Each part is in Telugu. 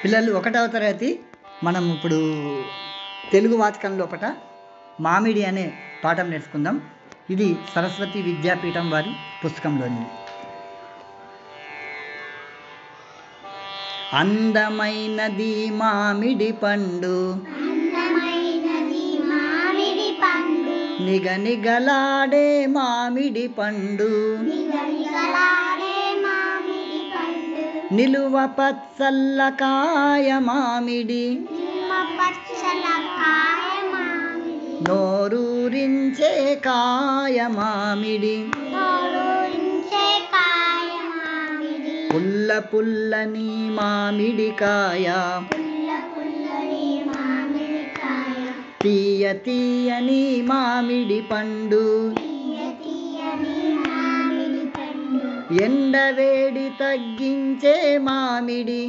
పిల్లలు 1వ తరగతి మనం ఇప్పుడు తెలుగు వాచకం లోపట మామిడి అనే పాఠం నేర్చుకుందాం. ఇది సరస్వతి విద్యాపీఠం వారి పుస్తకంలోనిది. అందమైనది మామిడి పండు, నిగనిగలాడే మామిడి పండు, నిలువ పచ్చల్ల కాయ మామిడి, నోరూరించే కాయ మామిడి, పుల్ల పుల్లని మామిడి కాయ, తీయ తీయని మామిడి పండు, ఎండవేడి తగ్గించే మామిడి,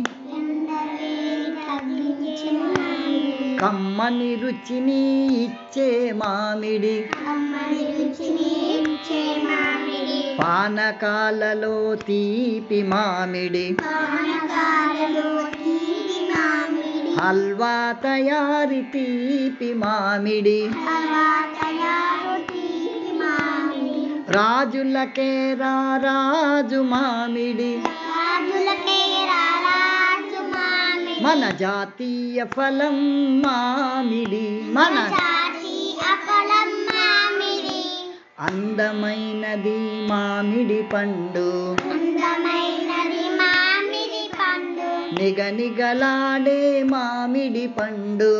కమ్మని రుచిని ఇచ్చే మామిడి, పానకాలలో తీపి మామిడి, హల్వా తయారీ తీపి మామిడి, రాజులకే రాజు మామిడి, మన జాతీయ ఫలం మామిడి, మన అందమైనది మామిడి పండు, నిగనిగలాడే మామిడి పండు,